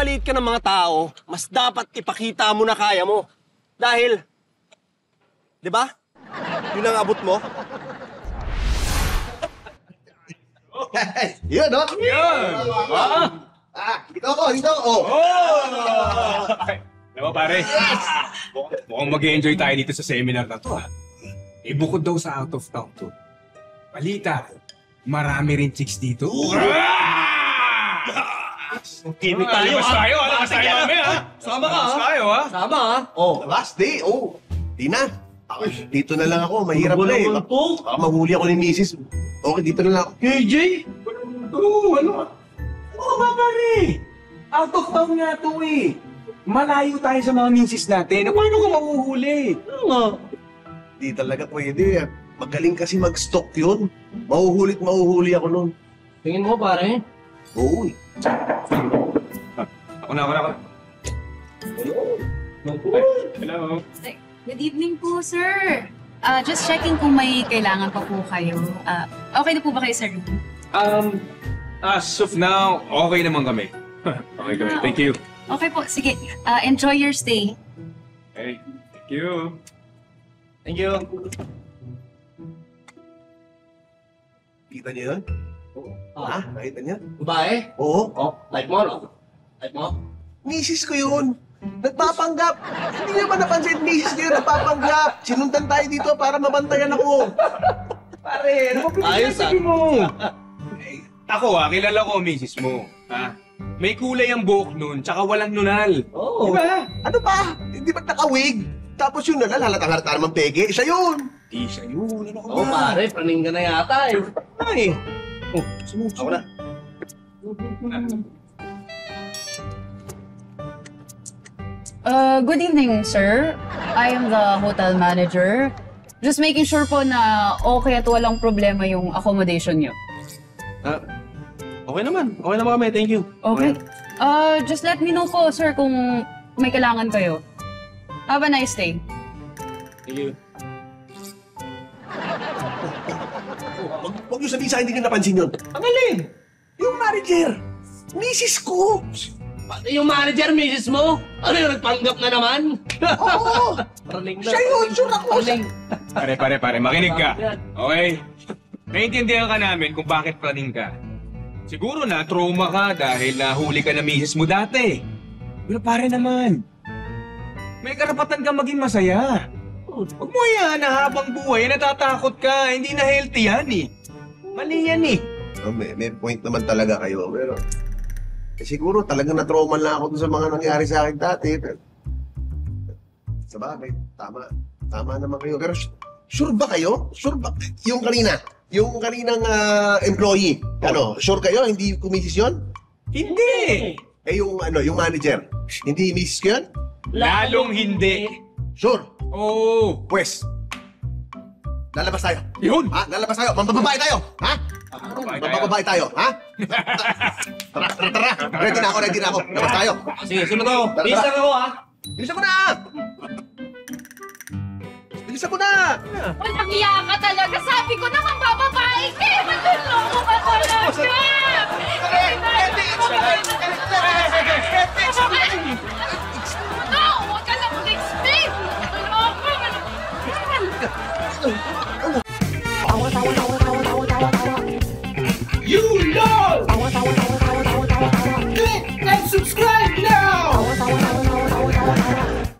minamaliit ka ng mga tao, mas dapat ipakita mo na kaya mo. Dahil, di ba? Yun ang abot mo. Yun, no? Yun! Dito ako. Alam mo, pare, mukhang mag-enjoy tayo dito sa seminar na to, ha? Bukod daw sa out of town to. Balita, marami rin chicks dito. Gimik tayo, Labas tayo, mamaya, ha? Sama ka, Labas ha? tayo, ha? Sama, ha? Last day. Di na. Dito na lang ako. Mahirap na eh. Baka mahuli ako ni Mrs. Okay, dito na lang ako. KJ? Ano ba, pare? Out of town nga to, eh. Malayo tayo sa mga misis natin. Paano ka mahuhuli? Di talaga pwede. Magaling kasi mag-stock yun. Mahuhuli ako nun. Tingin mo, pare? Oo. Ako na. Hello. Good evening po, sir. Just checking kung may kailangan pa po kayo. Okay na po ba kayo sa room? As of now, okay naman kami. Okay kami. Thank you. Okay po, sige. Enjoy your stay. Hey, thank you. Thank you. Kita niyo yun? Ha? Nakita niyo? Babae? Oo. Like mo, no? Like mo? Mrs. ko yun. Nagpapanggap. Hindi niyo ba napansin, Mrs. ko yun nagpapanggap. Sinundan tayo dito para mabantayan ako. Pare, ano ba Ayos, pinagsasabi mo? Ako kilala ko ang misis mo. Ha? May kulay ang buhok nun, tsaka walang nunal. Oo. Diba? Ano ba? Hindi ba nakawig? Tapos yun na lang, halatang-halata naman peke. Siya yun. Di siya yun. Ano ka Oo, pare. Praning ka na yata, eh. Ay. Ako na. Good evening, sir. I am the hotel manager. Just making sure po na okay at walang problema yung accommodation niyo. Okay naman. Okay naman kami. Thank you. Okay. Just let me know po, sir, kung may kailangan kayo. Have a nice day. Thank you. Huwag niyo sabihin sa akin, hindi niyo napansin yun. Ang galing! Yung manager. Mrs. ko. Pati yung manager, misis mo? Ano yung nagpanggap na naman? Oo. Praning na. Siya yun, sure ako. Praning. Pare, makinig ka. Okay? Naintindihan ka namin kung bakit praning ka. Siguro na trauma ka dahil nahuli ka na misis mo dati. Pero pare naman, may karapatan ka maging masaya. Huwag mo yan na habang buhay, natatakot ka. Hindi na healthy yan eh. Mali yan eh. May point naman talaga kayo, pero siguro talagang na-trauma lang ako dun sa mga nangyari sa akin dati. Pero, sa bagay, tama naman kayo. Pero sure ba kayo? Sure ba? Yung kaninang employee, sure kayo? Hindi kumisis yun? Hindi! Yung manager, hindi misis ko yun? Lalong hindi. Sure. Oo. Pwes, lalabas tayo. Yun! Ha? Lalabas tayo. Mambababae tayo. Ha? Mambababae tayo. Ha? Tara. Ready na ako. Labas tayo. Sige, sino to? Tara. Bis lang ako, ha? Bilisan mo na! Bilisan mo na! Walang iya ka talaga. Sabi ko naman bababae ka. Matulungo ka talaga. No! Huwag ka lang mag-explain. You know!